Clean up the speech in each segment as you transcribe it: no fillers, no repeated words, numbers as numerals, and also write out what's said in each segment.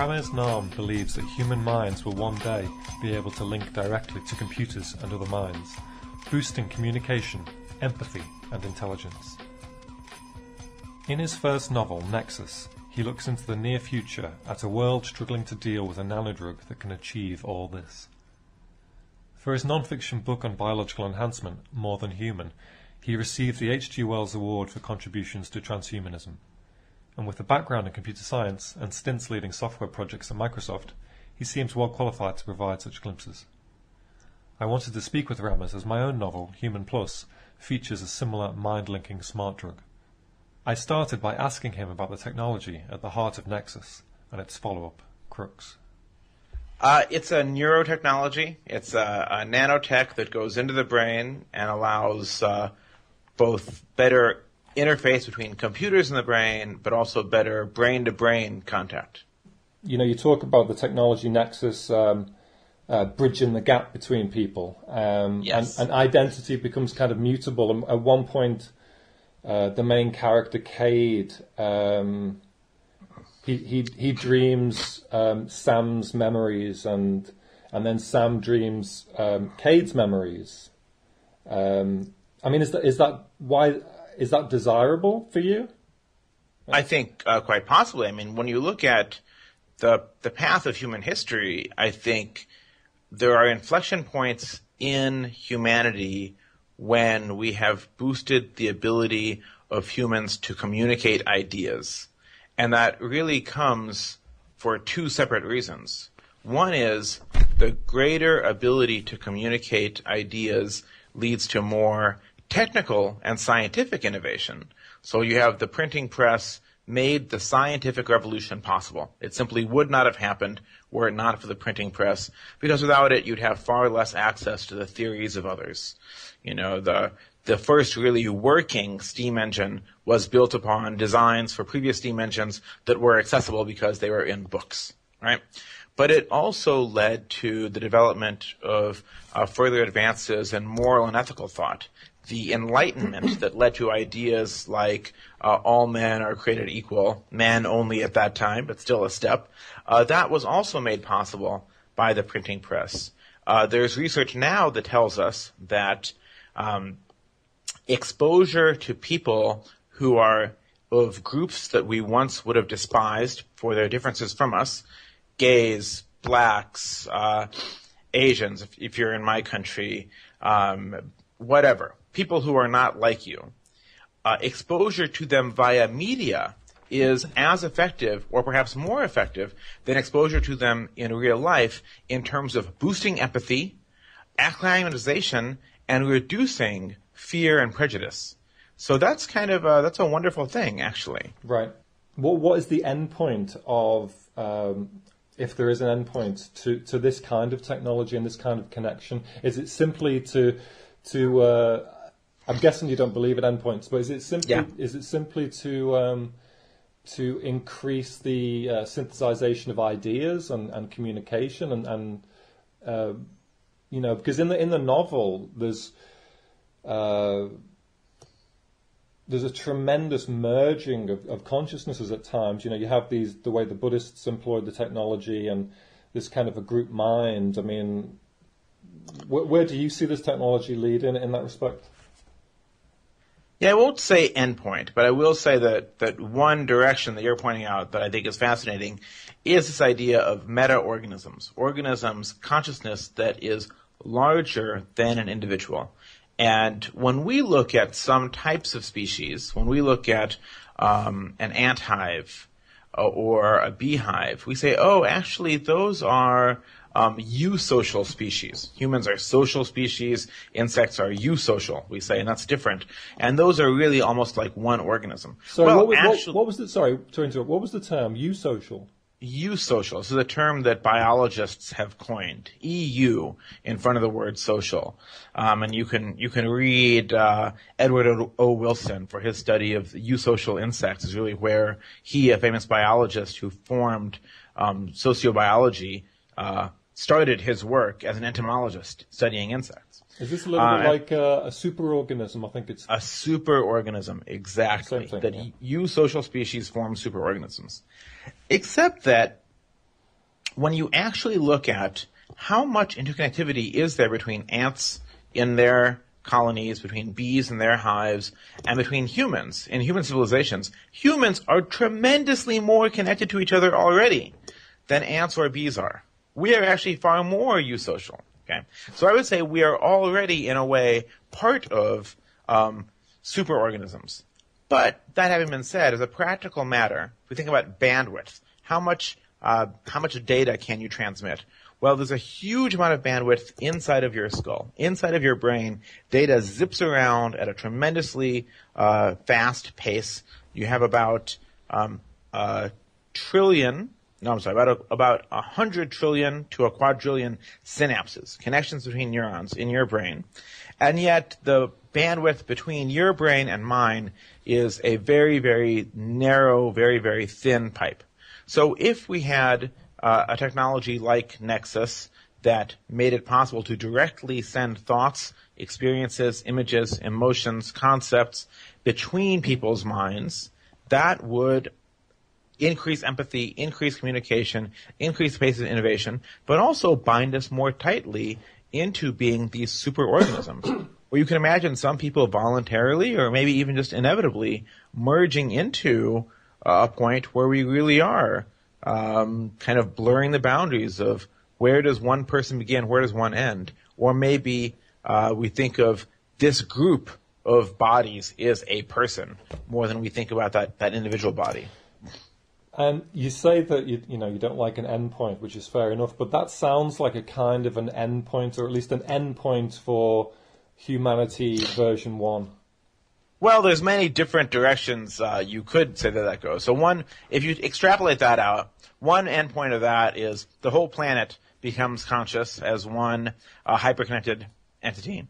Ramez Naam believes that human minds will one day be able to link directly to computers and other minds, boosting communication, empathy, and intelligence. In his first novel, Nexus, he looks into the near future at a world struggling to deal with a nano-drug that can achieve all this. For his non-fiction book on biological enhancement, More Than Human, he received the H. G. Wells Award for contributions to transhumanism. And with a background in computer science and stints leading software projects at Microsoft, he seems well qualified to provide such glimpses. I wanted to speak with Ramez as my own novel, Human Plus, features a similar mind-linking smart drug. I started by asking him about the technology at the heart of Nexus and its follow-up, Crux. It's a neurotechnology. It's a nanotech that goes into the brain and allows both better interface between computers in the brain, but also better brain-to-brain contact. You know, you talk about the technology Nexus bridging the gap between people. Yes. And identity becomes kind of mutable. And at one point, the main character, Cade, he dreams Sam's memories, and then Sam dreams Cade's memories. I mean, is that desirable for you? I think quite possibly. I mean, when you look at the path of human history, I think there are inflection points in humanity when we have boosted the ability of humans to communicate ideas. And that really comes for two separate reasons. One is the greater ability to communicate ideas leads to more technical and scientific innovation. So you have the printing press made the scientific revolution possible. It simply would not have happened were it not for the printing press, because without it you'd have far less access to the theories of others. You know, the first really working steam engine was built upon designs for previous steam engines that were accessible because they were in books, right? But it also led to the development of further advances in moral and ethical thought. The Enlightenment that led to ideas like all men are created equal, man only at that time, but still a step, that was also made possible by the printing press. There's research now that tells us that exposure to people who are of groups that we once would have despised for their differences from us, gays, blacks, Asians, if you're in my country, whatever, people who are not like you, exposure to them via media is as effective or perhaps more effective than exposure to them in real life in terms of boosting empathy, acclimatization, and reducing fear and prejudice. So that's kind of that's a wonderful thing, actually. Right. What is the end point of, if there is an end point to this kind of technology and this kind of connection? Is it simply to I'm guessing you don't believe in endpoints, but is it simply to increase the synthesization of ideas and communication and you know, because in the novel there's a tremendous merging of consciousnesses at times. You know, you have the way the Buddhists employed the technology and this kind of a group mind. I mean, where do you see this technology lead in that respect? Yeah, I won't say endpoint, but I will say that one direction that you're pointing out that I think is fascinating is this idea of meta-organisms, consciousness that is larger than an individual. And when we look at some types of species, when we look at an ant hive or a beehive, we say, oh, actually, those are eusocial species. Humans are social species. Insects are eusocial, we say, and that's different. And those are really almost like one organism. So what was the, sorry to interrupt, what was the term, eusocial? Eusocial. This is a term that biologists have coined. EU in front of the word social. And you can read Edward O. Wilson for his study of eusocial insects, is really where he, a famous biologist who formed sociobiology, started his work as an entomologist studying insects. Is this a little bit like a superorganism? I think it's a superorganism, exactly. Same thing, that yeah. eusocial species form superorganisms. Except that when you actually look at how much interconnectivity is there between ants in their colonies, between bees in their hives, and between humans in human civilizations, humans are tremendously more connected to each other already than ants or bees are. We are actually far more eusocial. Okay, so I would say we are already, in a way, part of superorganisms. But that having been said, as a practical matter, if we think about bandwidth, how much data can you transmit? Well, there's a huge amount of bandwidth inside of your skull, inside of your brain. Data zips around at a tremendously fast pace. You have about a trillion. No, I'm sorry, about 100 trillion to a quadrillion synapses, connections between neurons in your brain. And yet the bandwidth between your brain and mine is a very, very narrow, very, very thin pipe. So if we had a technology like Nexus that made it possible to directly send thoughts, experiences, images, emotions, concepts between people's minds, that would increase empathy, increase communication, increase the pace of innovation, but also bind us more tightly into being these superorganisms. Where you can imagine some people voluntarily or maybe even just inevitably merging into a point where we really are kind of blurring the boundaries of where does one person begin, where does one end? Or maybe we think of this group of bodies is a person more than we think about that individual body. And you say that you don't like an endpoint, which is fair enough, but that sounds like a kind of an endpoint, or at least an endpoint for humanity version 1. Well, there's many different directions you could say that goes. So one, if you extrapolate that out, one endpoint of that is the whole planet becomes conscious as one hyperconnected entity.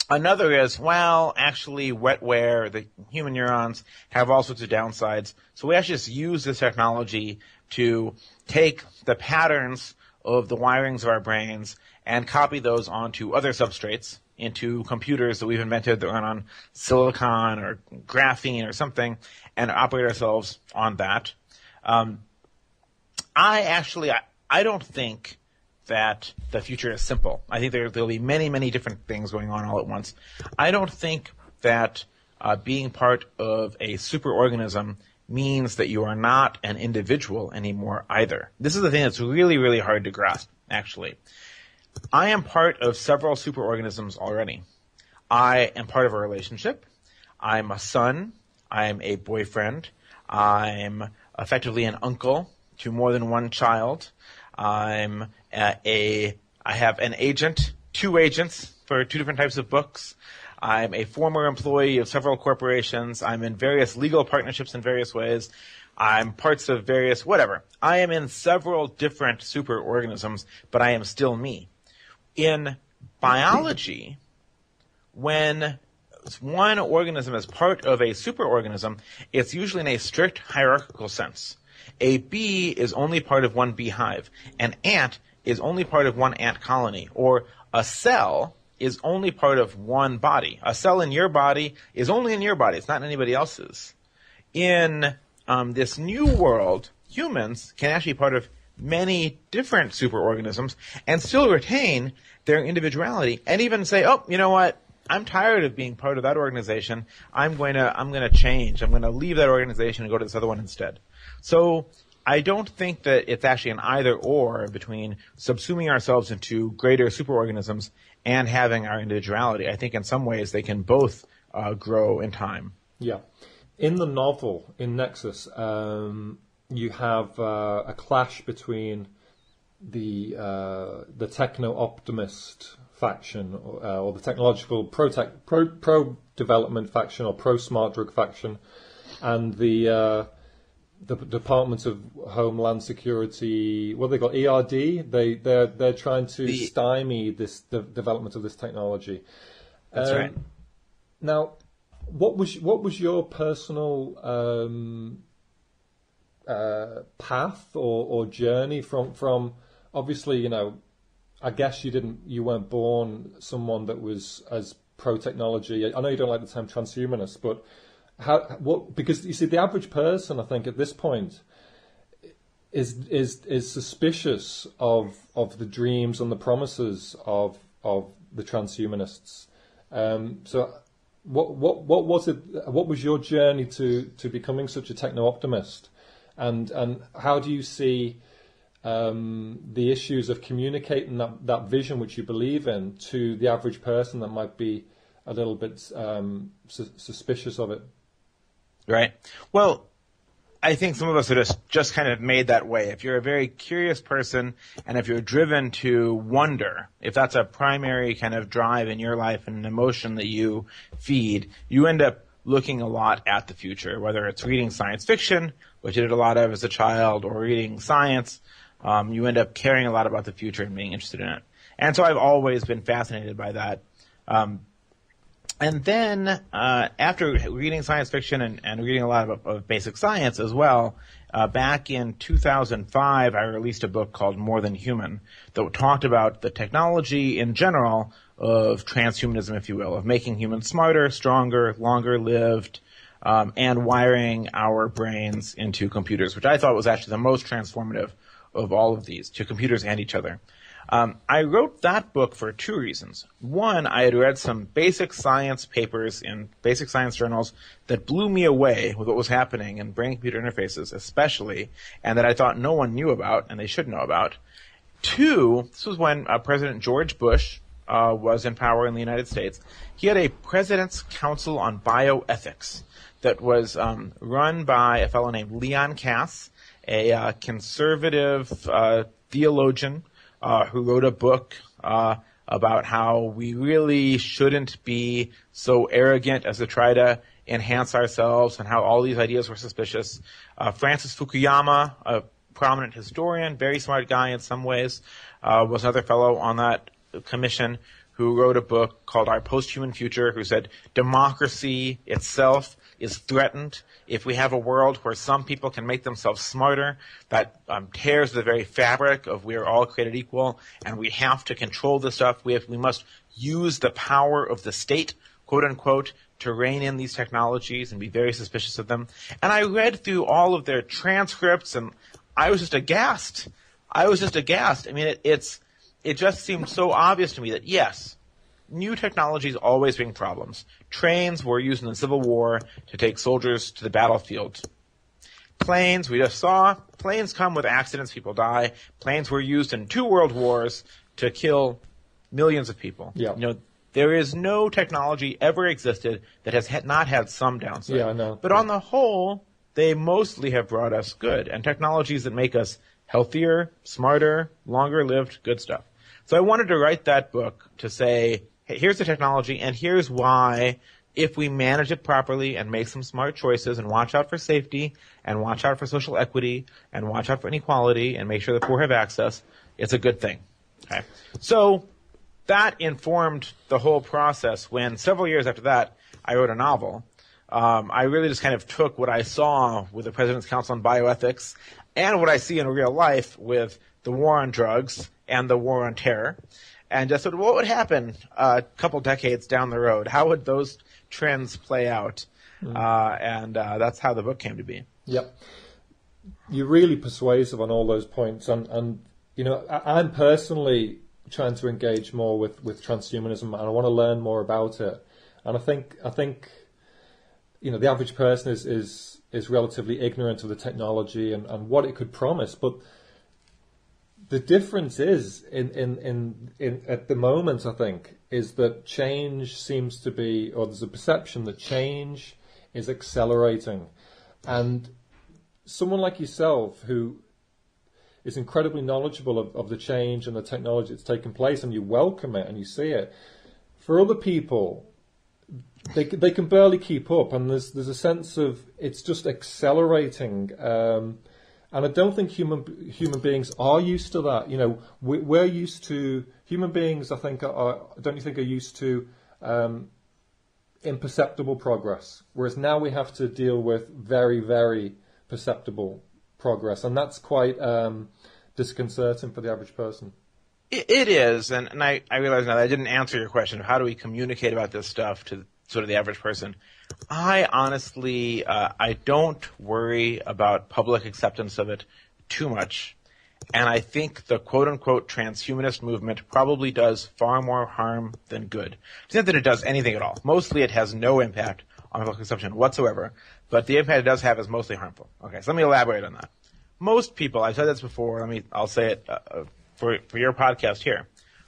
Another is, well, actually, wetware, the human neurons have all sorts of downsides. So we actually just use this technology to take the patterns of the wirings of our brains and copy those onto other substrates, into computers that we've invented that run on silicon or graphene or something, and operate ourselves on that. I don't think that the future is simple. I think there'll be many, many different things going on all at once. I don't think that being part of a superorganism means that you are not an individual anymore either. This is the thing that's really, really hard to grasp, actually. I am part of several superorganisms already. I am part of a relationship. I'm a son. I'm a boyfriend. I'm effectively an uncle to more than one child. I have an agent, 2 agents for 2 different types of books. I'm a former employee of several corporations. I'm in various legal partnerships in various ways. I'm parts of various whatever. I am in several different superorganisms, but I am still me. In biology, when one organism is part of a superorganism, it's usually in a strict hierarchical sense. A bee is only part of one beehive. An ant is only part of one ant colony. Or a cell is only part of one body. A cell in your body is only in your body. It's not in anybody else's. In this new world, humans can actually be part of many different superorganisms and still retain their individuality and even say, oh, you know what? I'm tired of being part of that organization. I'm going to change. I'm going to leave that organization and go to this other one instead. So I don't think that it's actually an either or between subsuming ourselves into greater superorganisms and having our individuality. I think in some ways they can both grow in time. Yeah. In the novel, in Nexus, you have a clash between the techno-optimist faction or the technological pro-development faction or pro-smart drug faction and the Department of Homeland Security, what they got, ERD. They're trying to stymie the development of this technology. That's right. Now, what was your personal path or journey from obviously, I guess you weren't born someone that was as pro-technology. I know you don't like the term transhumanist, but because you see, the average person, I think, at this point is suspicious of the dreams and the promises of the transhumanists. So what was it? What was your journey to becoming such a techno-optimist, and how do you see the issues of communicating that vision which you believe in to the average person that might be a little bit suspicious of it? Right. Well, I think some of us are just kind of made that way. If you're a very curious person and if you're driven to wonder, if that's a primary kind of drive in your life and an emotion that you feed, you end up looking a lot at the future, whether it's reading science fiction, which I did a lot of as a child, or reading science. You end up caring a lot about the future and being interested in it. And so I've always been fascinated by that. And then after reading science fiction and reading a lot of basic science as well, back in 2005, I released a book called More Than Human that talked about the technology in general of transhumanism, if you will, of making humans smarter, stronger, longer lived, and wiring our brains into computers, which I thought was actually the most transformative of all of these, to computers and each other. I wrote that book for two reasons. One, I had read some basic science papers in basic science journals that blew me away with what was happening in brain-computer interfaces especially, and that I thought no one knew about and they should know about. Two, this was when President George Bush was in power in the United States. He had a President's Council on Bioethics that was run by a fellow named Leon Kass, a conservative theologian who wrote a book about how we really shouldn't be so arrogant as to try to enhance ourselves, and how all these ideas were suspicious. Francis Fukuyama, a prominent historian, very smart guy in some ways, was another fellow on that commission who wrote a book called Our Post-Human Future, who said democracy itself is threatened if we have a world where some people can make themselves smarter. That tears the very fabric of we are all created equal, and we have to control this stuff. We must use the power of the state, quote unquote, to rein in these technologies and be very suspicious of them. And I read through all of their transcripts, and I was just aghast. I mean, it just seemed so obvious to me that, yes, new technologies always bring problems. Trains were used in the Civil War to take soldiers to the battlefield. Planes, we just saw, planes come with accidents, people die. Planes were used in 2 world wars to kill millions of people. Yeah. You know, there is no technology ever existed that has not had some downside. Yeah, I know. But on the whole, they mostly have brought us good, and technologies that make us healthier, smarter, longer lived, good stuff. So I wanted to write that book to say, hey, here's the technology, and here's why, if we manage it properly and make some smart choices and watch out for safety and watch out for social equity and watch out for inequality and make sure the poor have access, it's a good thing. Okay. So that informed the whole process when several years after that, I wrote a novel. I really just kind of took what I saw with the President's Council on Bioethics and what I see in real life with the war on drugs and the war on terror, and just said, what would happen a couple decades down the road? How would those trends play out? And that's how the book came to be. Yep. You're really persuasive on all those points. And you know, I'm personally trying to engage more with transhumanism, and I want to learn more about it. And I think you know, the average person is relatively ignorant of the technology and what it could promise. But the difference is in at the moment, I think, is that change seems to be, or there's a perception that change is accelerating. And someone like yourself, who is incredibly knowledgeable of the change and the technology that's taking place, and you welcome it and you see it, for other people, they can barely keep up, and there's a sense of it's just accelerating. And I don't think human beings are used to that. You know, we're used to, human beings, I think, don't you think, are used to imperceptible progress, whereas now we have to deal with very, very perceptible progress, and that's quite disconcerting for the average person. It is, and I realize now that I didn't answer your question of how do we communicate about this stuff to sort of the average person. I honestly, I don't worry about public acceptance of it too much. And I think the quote-unquote transhumanist movement probably does far more harm than good. It's not that it does anything at all. Mostly it has no impact on medical consumption whatsoever, but the impact it does have is mostly harmful. Okay, so let me elaborate on that. Most people, I've said this before, I'll say it for your podcast here.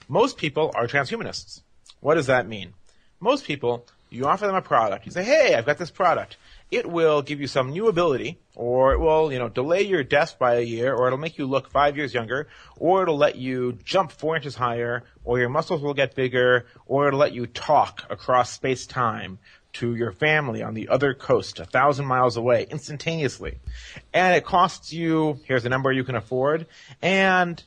Most people are transhumanists. What does that mean? Most people, you offer them a product. You say, hey, I've got this product. It will give you some new ability, or it will, delay your death by a year, or it'll make you look 5 years younger, or it'll let you jump 4 inches higher, or your muscles will get bigger, or it'll let you talk across space-time to your family on the other coast, 1,000 miles away, instantaneously. And it costs you, here's a number you can afford, and,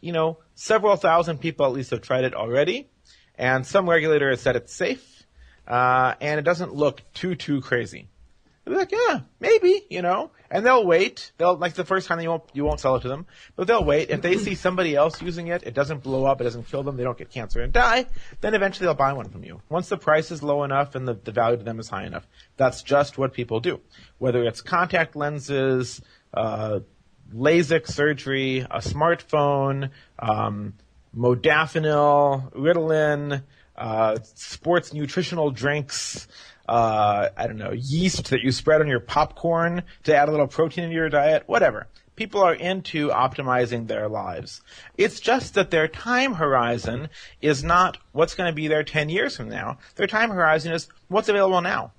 several thousand people at least have tried it already, and some regulator has said it's safe, and it doesn't look too crazy. They'll be like, yeah, maybe, and they'll wait. Like the first time you won't sell it to them, but they'll wait. If they see somebody else using it, it doesn't blow up, it doesn't kill them, they don't get cancer and die, then eventually they'll buy one from you. Once the price is low enough and the value to them is high enough. That's just what people do. Whether it's contact lenses, LASIK surgery, a smartphone, modafinil, Ritalin, sports nutritional drinks, yeast that you spread on your popcorn to add a little protein into your diet, whatever. People are into optimizing their lives. It's just that their time horizon is not what's going to be there 10 years from now. Their time horizon is what's available now.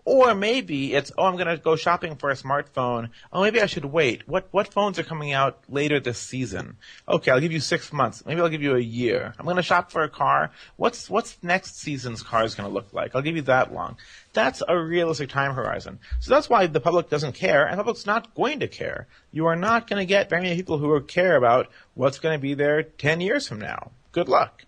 Or maybe it's, I'm going to go shopping for a smartphone. Oh, maybe I should wait. What phones are coming out later this season? Okay, I'll give you 6 months. Maybe I'll give you a year. I'm going to shop for a car. What's next season's car is going to look like? I'll give you that long. That's a realistic time horizon. So that's why the public doesn't care, and the public's not going to care. You are not going to get very many people who care about what's going to be there 10 years from now. Good luck.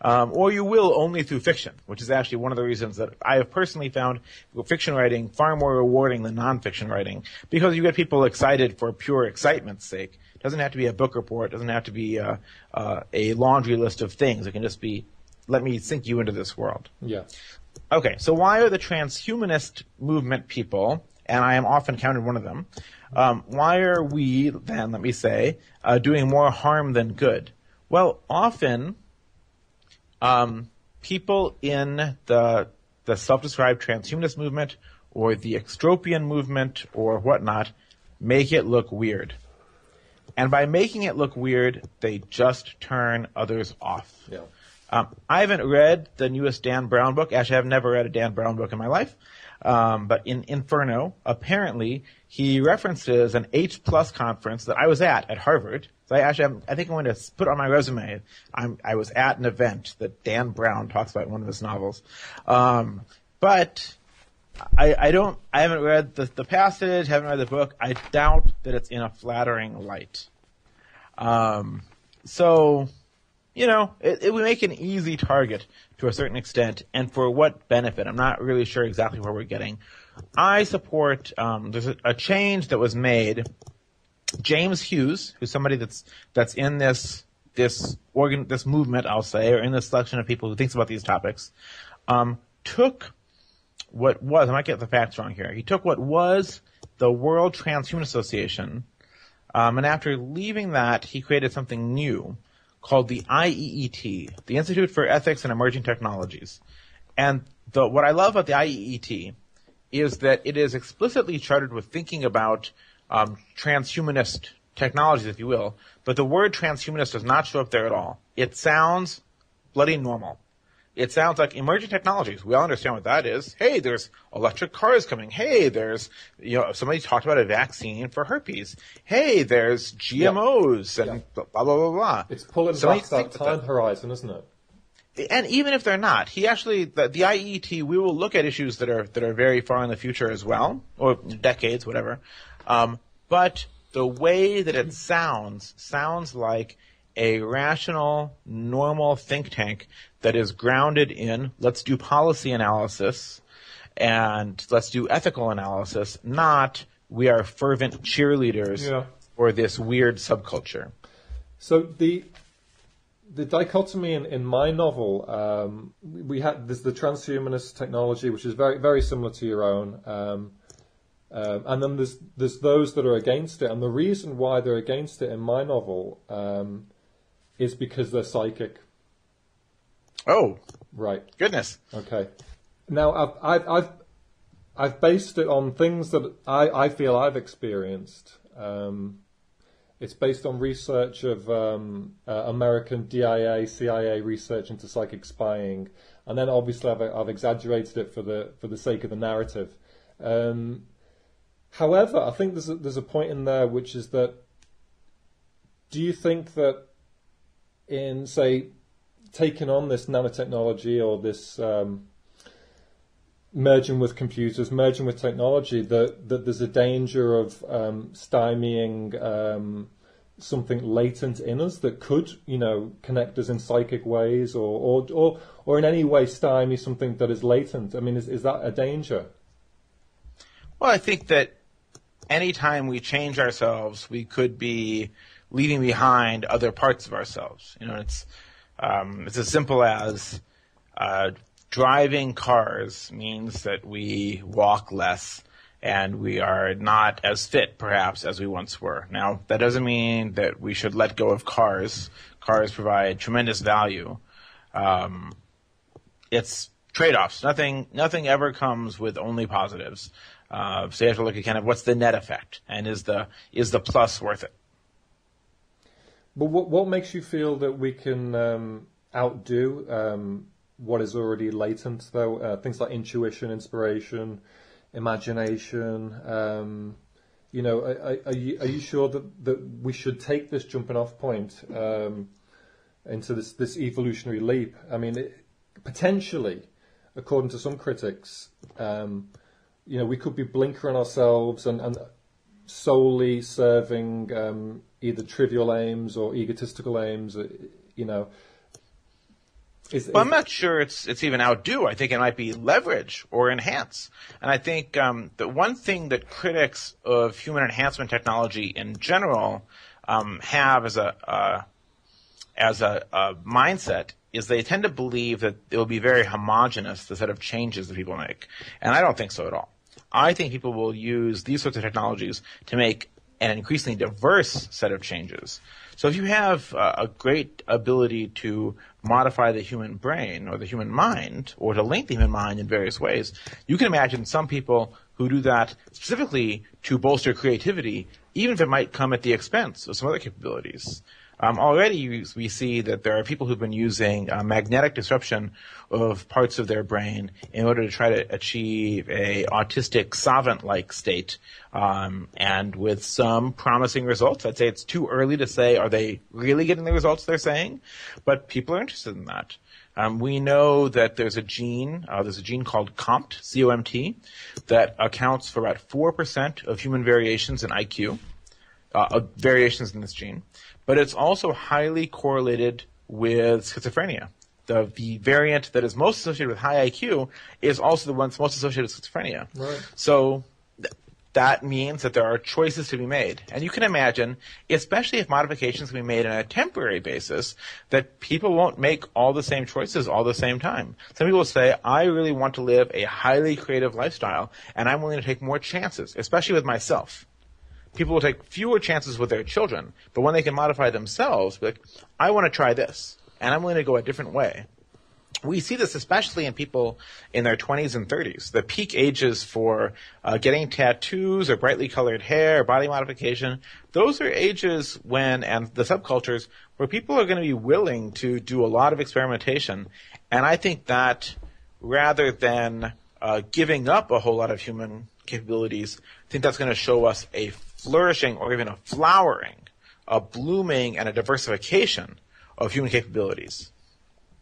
Or you will only through fiction, which is actually one of the reasons that I have personally found fiction writing far more rewarding than nonfiction writing, because you get people excited for pure excitement's sake. It doesn't have to be a book report. It doesn't have to be a laundry list of things. It can just be, let me sink you into this world. Yeah. Okay, so why are the transhumanist movement people, and I am often counted one of them, why are we then, let me say, doing more harm than good? Well, often people in the self-described transhumanist movement or the extropian movement or whatnot make it look weird. And by making it look weird, they just turn others off. Yeah. I haven't read the newest Dan Brown book. Actually, I've never read a Dan Brown book in my life. But in Inferno, apparently, he references an H+ conference that I was at Harvard. So I think I'm going to put on my resume, I was at an event that Dan Brown talks about in one of his novels. But I haven't read the passage, haven't read the book. I doubt that it's in a flattering light. So, we make an easy target to a certain extent, and for what benefit? I'm not really sure exactly where we're getting. I support, there's a change that was made. James Hughes, who's somebody that's in this movement, I'll say, or in this selection of people who thinks about these topics, took what was, I might get the facts wrong here, he took what was the World Transhuman Association, and after leaving that, he created something new called the IEET, the Institute for Ethics and Emerging Technologies. And what I love about the IEET is that it is explicitly chartered with thinking about transhumanist technologies, if you will, but the word transhumanist does not show up there at all. It sounds bloody normal. It sounds like emerging technologies. We all understand what that is. Hey, there's electric cars coming. Hey, there's, somebody talked about a vaccine for herpes. Hey, there's GMOs and blah, blah, blah, blah. It's pulling back that time horizon, isn't it? And even if they're not, the IEET, we will look at issues that are very far in the future as well, or decades, whatever. But the way that it sounds like a rational, normal think tank that is grounded in, let's do policy analysis and let's do ethical analysis, not we are fervent cheerleaders for this weird subculture. So the dichotomy in my novel, there's the transhumanist technology, which is very, very similar to your own. And then there's those that are against it, and the reason why they're against it in my novel is because they're psychic. Oh, right. Goodness. Okay. Now I've based it on things that I feel I've experienced. It's based on research of American DIA, CIA research into psychic spying, and then obviously I've exaggerated it for the sake of the narrative. However, I think there's a point in there which is that, do you think that in, say, taking on this nanotechnology or this merging with computers, merging with technology, that there's a danger of stymieing something latent in us that could, connect us in psychic ways, or in any way stymie something that is latent? I mean, is that a danger? Well, I think that anytime we change ourselves, we could be leaving behind other parts of ourselves. It's as simple as driving cars means that we walk less and we are not as fit, perhaps, as we once were. Now, that doesn't mean that we should let go of cars. Cars provide tremendous value. It's trade-offs. Nothing ever comes with only positives. So you have to look at kind of what's the net effect, and is the plus worth it? But what makes you feel that we can outdo what is already latent, though? Things like intuition, inspiration, imagination. Are you sure that we should take this jumping off point into this evolutionary leap? I mean, potentially, according to some critics, we could be blinkering ourselves and solely serving either trivial aims or egotistical aims. I'm not sure it's even outdo. I think it might be leverage or enhance. And I think the one thing that critics of human enhancement technology in general have as a mindset is they tend to believe that it will be very homogenous, the set of changes that people make. And I don't think so at all. I think people will use these sorts of technologies to make an increasingly diverse set of changes. So if you have a great ability to modify the human brain or the human mind, or to link the human mind in various ways, you can imagine some people who do that specifically to bolster creativity, even if it might come at the expense of some other capabilities. Already we see that there are people who've been using magnetic disruption of parts of their brain in order to try to achieve a autistic savant-like state, and with some promising results. I'd say it's too early to say are they really getting the results they're saying, but people are interested in that. We know that there's a gene called COMT, C-O-M-T, that accounts for about 4% of human variations in IQ, variations in this gene. But it's also highly correlated with schizophrenia. The variant that is most associated with high IQ is also the one that's most associated with schizophrenia. Right. So that means that there are choices to be made. And you can imagine, especially if modifications can be made on a temporary basis, that people won't make all the same choices all the same time. Some people will say, I really want to live a highly creative lifestyle, and I'm willing to take more chances, especially with myself. People will take fewer chances with their children, but when they can modify themselves, be like, I want to try this, and I'm willing to go a different way. We see this especially in people in their 20s and 30s. The peak ages for getting tattoos or brightly colored hair or body modification, those are ages when, and the subcultures, where people are going to be willing to do a lot of experimentation. And I think that rather than giving up a whole lot of human capabilities, I think that's going to show us a flourishing or even a flowering, a blooming and a diversification of human capabilities.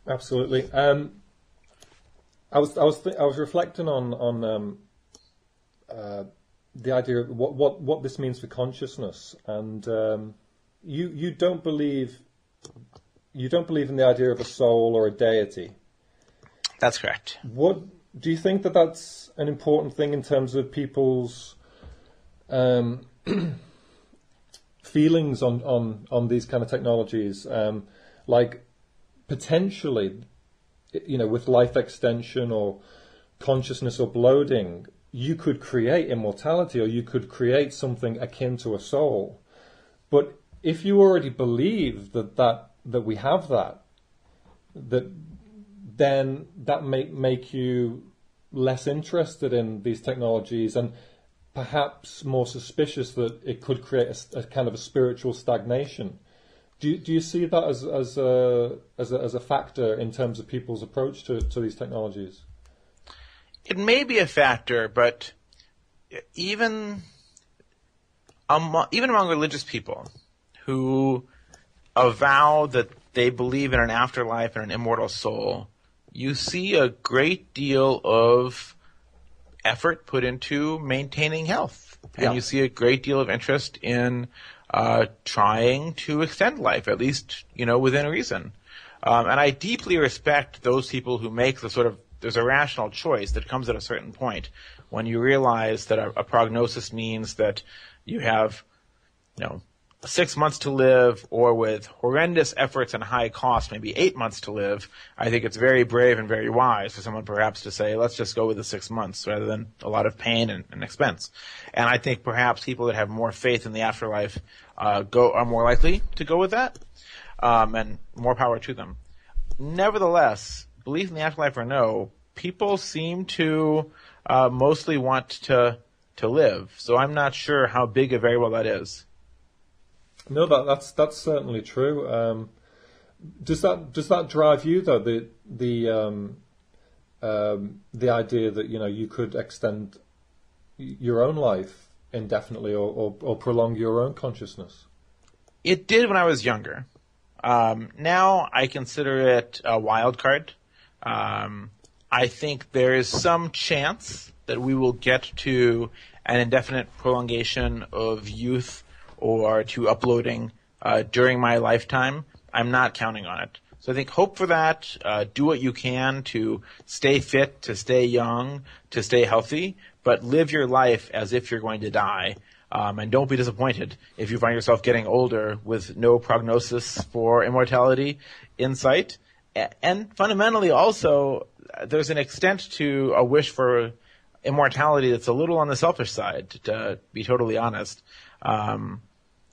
Absolutely. I was reflecting on the idea of what this means for consciousness, and you don't believe in the idea of a soul or a deity. That's correct. What do you think that's an important thing in terms of people's feelings on these kind of technologies? Like potentially, with life extension or consciousness uploading, you could create immortality, or you could create something akin to a soul. But if you already believe that we have that, then that may make you less interested in these technologies, and perhaps more suspicious that it could create a kind of a spiritual stagnation. Do you see that as a factor in terms of people's approach to these technologies? It may be a factor, but even among religious people who avow that they believe in an afterlife and an immortal soul, you see a great deal of effort put into maintaining health. And you see a great deal of interest in trying to extend life, at least, within reason. And I deeply respect those people who make there's a rational choice that comes at a certain point when you realize that a prognosis means that you have, 6 months to live, or with horrendous efforts and high cost, maybe 8 months to live. I think it's very brave and very wise for someone perhaps to say, let's just go with the 6 months rather than a lot of pain and expense. And I think perhaps people that have more faith in the afterlife are more likely to go with that, and more power to them. Nevertheless, belief in the afterlife or no, people seem to mostly want to live. So I'm not sure how big a variable that is. No, that's certainly true. Does that drive you though? The idea that you could extend your own life indefinitely, or prolong your own consciousness? It did when I was younger. Now I consider it a wild card. I think there is some chance that we will get to an indefinite prolongation of youth or to uploading during my lifetime. I'm not counting on it. So I think hope for that, do what you can to stay fit, to stay young, to stay healthy, but live your life as if you're going to die. And don't be disappointed if you find yourself getting older with no prognosis for immortality in sight. And fundamentally also, there's an extent to a wish for immortality that's a little on the selfish side, to be totally honest.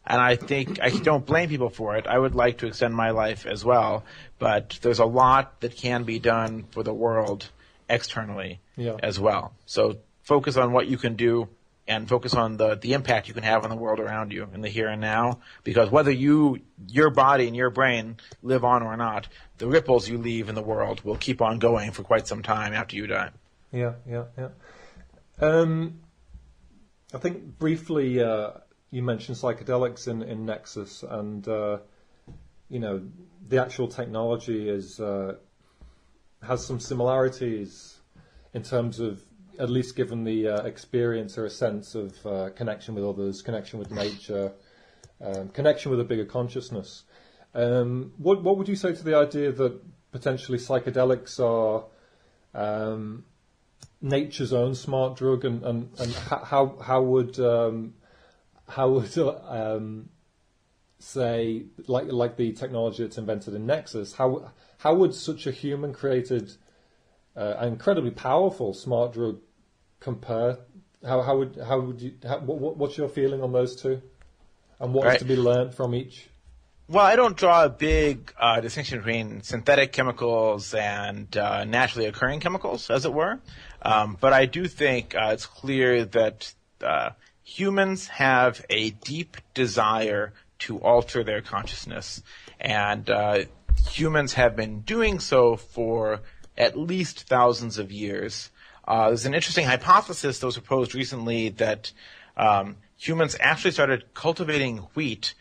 And I think I don't blame people for it. I would like to extend my life as well, but there's a lot that can be done for the world externally as well. So focus on what you can do, and focus on the impact you can have on the world around you in the here and now, because whether your body and your brain live on or not, the ripples you leave in the world will keep on going for quite some time after you die. Yeah. I think briefly you mentioned psychedelics in Nexus, and the actual technology has some similarities in terms of, at least given the experience or a sense of connection with others, connection with nature, connection with a bigger consciousness. What would you say to the idea that potentially psychedelics are nature's own smart drug, and how would say, like the technology that's invented in Nexus, how would such a human created incredibly powerful smart drug compare? What's your feeling on those two, and what is to be learned from each? Well, I don't draw a big distinction between synthetic chemicals and naturally occurring chemicals, as it were. But I do think it's clear that humans have a deep desire to alter their consciousness, and humans have been doing so for at least thousands of years. There's an interesting hypothesis that was proposed recently that humans actually started cultivating wheat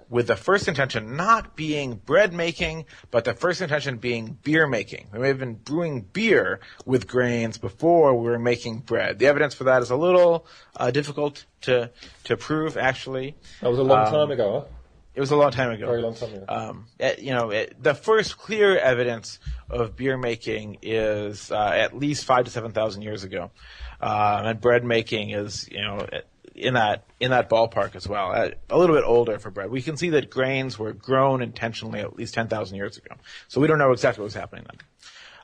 with the first intention not being bread making, but the first intention being beer making. We may have been brewing beer with grains before we were making bread. The evidence for that is a little difficult to prove, actually. That was a long time ago, huh? It was a long time ago. Very long time ago. The first clear evidence of beer making is at least 5,000 to 7,000 years ago, and bread making is in that ballpark as well. A little bit older for bread. We can see that grains were grown intentionally at least 10,000 years ago, so we don't know exactly what was happening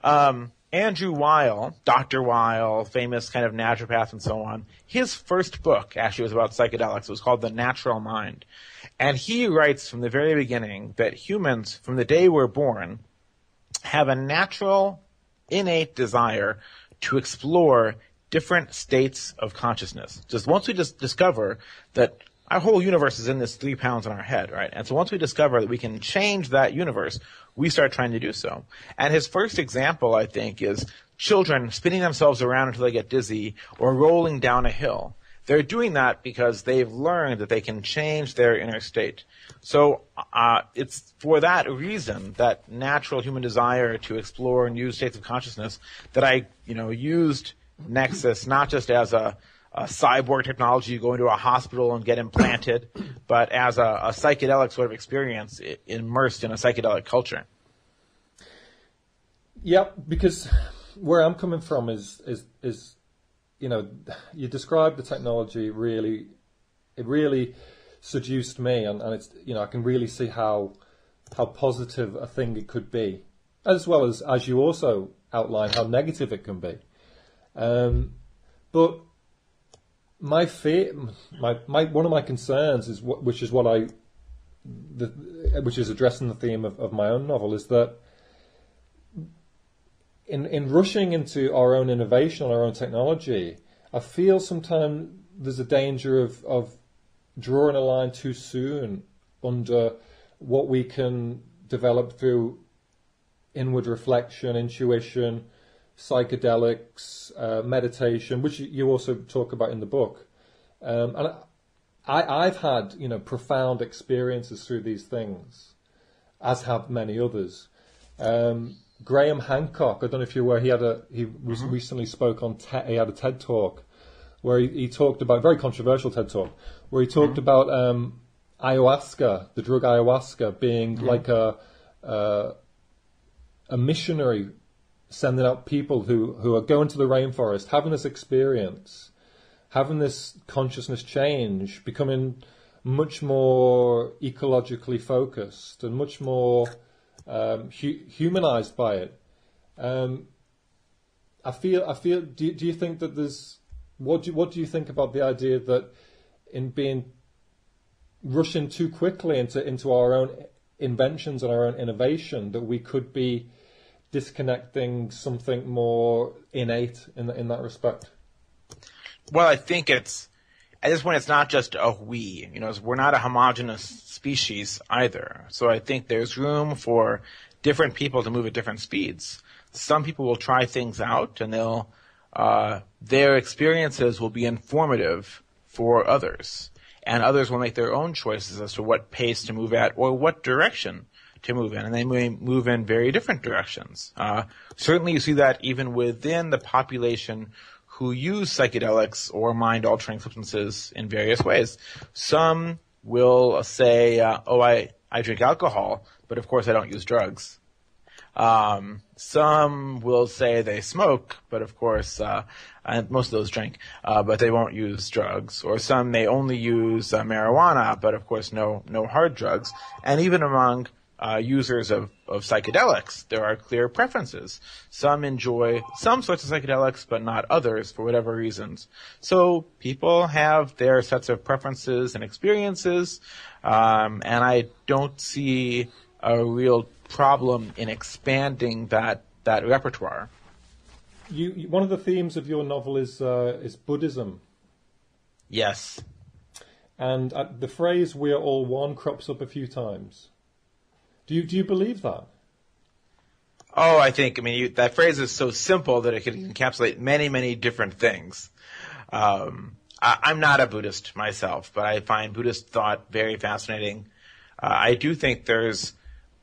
then. Andrew Weil, Dr. Weil, famous kind of naturopath and so on, his first book actually was about psychedelics. It was called The Natural Mind. And he writes from the very beginning that humans, from the day we're born, have a natural, innate desire to explore different states of consciousness. Just once we just discover that our whole universe is in this 3 pounds in our head, right? And so once we discover that we can change that universe, we start trying to do so. And his first example, I think, is children spinning themselves around until they get dizzy or rolling down a hill. They're doing that because they've learned that they can change their inner state. So it's for that reason, that natural human desire to explore new states of consciousness, that I, used Nexus not just as a cyborg technology, you go into a hospital and get implanted, but as a psychedelic sort of experience immersed in a psychedelic culture. Yeah, because where I'm coming from is you described the technology it really seduced me, and it's, I can really see how positive a thing it could be, as well as you also outline how negative it can be. But my fear, one of my concerns is which is addressing the theme of my own novel, is that in rushing into our own innovation, our own technology, I feel sometimes there's a danger of drawing a line too soon under what we can develop through inward reflection, intuition, psychedelics, meditation, which you also talk about in the book. And I've had, profound experiences through these things, as have many others. Graham Hancock, I don't know if you're aware, he recently spoke on he had a TED talk where he talked about, very controversial TED talk, where he talked about ayahuasca, the drug ayahuasca, being like a missionary sending out people who are going to the rainforest, having this experience, having this consciousness change, becoming much more ecologically focused and much more humanized by it. I feel. Do you think that there's? What do you think about the idea that in being rushing too quickly into our own inventions and our own innovation, that we could be disconnecting something more innate in that respect? Well, I think at this point, it's not just a we. We're not a homogeneous species either. So I think there's room for different people to move at different speeds. Some people will try things out, and their experiences will be informative for others, and others will make their own choices as to what pace to move at or what direction to move in, and they may move in very different directions. Certainly, you see that even within the population who use psychedelics or mind-altering substances in various ways. Some will say, I drink alcohol, but of course I don't use drugs. Some will say they smoke, but of course, and most of those drink, but they won't use drugs. Or some may only use marijuana, but of course no hard drugs. And even among users of psychedelics, there are clear preferences. Some enjoy some sorts of psychedelics, but not others for whatever reasons. So people have their sets of preferences and experiences, and I don't see a real problem in expanding that repertoire. One of the themes of your novel is Buddhism. Yes. And the phrase "we are all one" crops up a few times. Do you believe that? Oh, I think, that phrase is so simple that it could encapsulate many, many different things. I'm not a Buddhist myself, but I find Buddhist thought very fascinating. I do think there's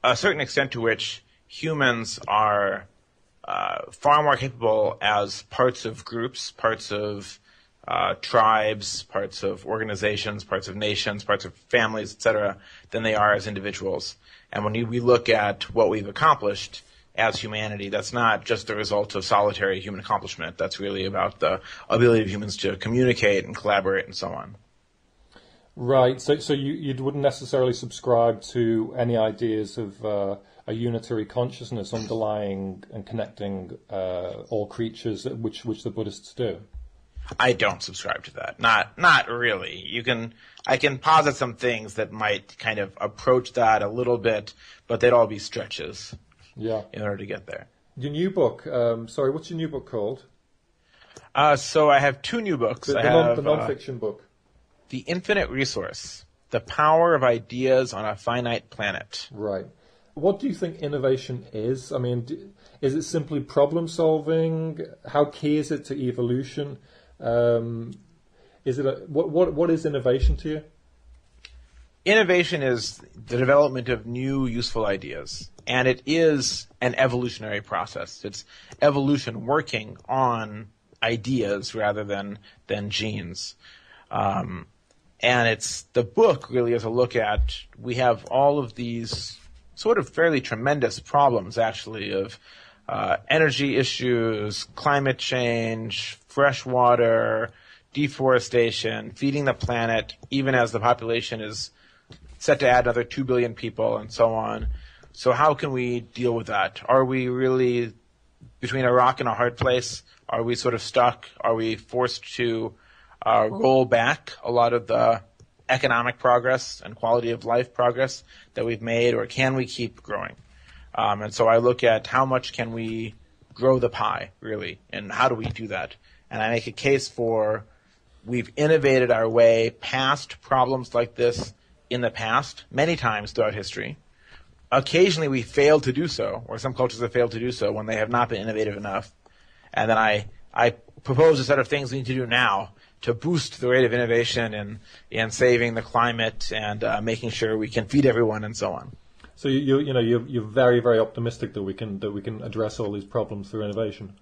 a certain extent to which humans are far more capable as parts of groups, parts of tribes, parts of organizations, parts of nations, parts of families, etc., than they are as individuals. And when we look at what we've accomplished as humanity, that's not just the result of solitary human accomplishment. That's really about the ability of humans to communicate and collaborate and so on. Right. So you wouldn't necessarily subscribe to any ideas of a unitary consciousness underlying and connecting all creatures, which the Buddhists do? I don't subscribe to that. Not really. I can posit some things that might kind of approach that a little bit, but they'd all be stretches. Yeah. In order to get there. Your new book. Sorry, what's your new book called? So I have two new books. The non-fiction book. The Infinite Resource: The Power of Ideas on a Finite Planet. Right. What do you think innovation is? I mean, is it simply problem solving? How key is it to evolution? Is it what is innovation to you? Innovation is the development of new useful ideas, and it is an evolutionary process. It's evolution working on ideas rather than genes. And the book really is a look at, we have all of these sort of fairly tremendous problems, actually, of energy issues, climate change, fresh water, deforestation, feeding the planet, even as the population is set to add another 2 billion people and so on. So how can we deal with that? Are we really between a rock and a hard place? Are we sort of stuck? Are we forced to roll back a lot of the economic progress and quality of life progress that we've made, or can we keep growing? And so I look at how much can we grow the pie, really, and how do we do that? And I make a case for we've innovated our way past problems like this in the past, many times throughout history. Occasionally we fail to do so, or some cultures have failed to do so when they have not been innovative enough. And then I propose a set of things we need to do now to boost the rate of innovation in saving the climate and making sure we can feed everyone and so on. So you're very, very optimistic that we can address all these problems through innovation.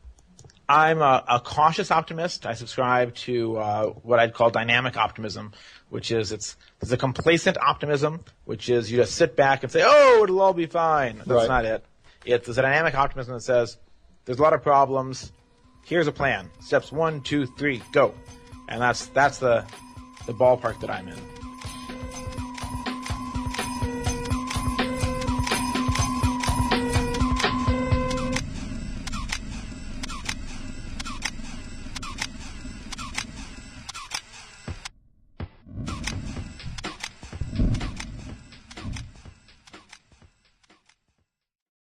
I'm a cautious optimist. I subscribe to what I'd call dynamic optimism, which is there's a complacent optimism, which is you just sit back and say, oh, it'll all be fine. That's not it. It's a dynamic optimism that says there's a lot of problems. Here's a plan. Steps 1, 2, 3, go. And that's the ballpark that I'm in.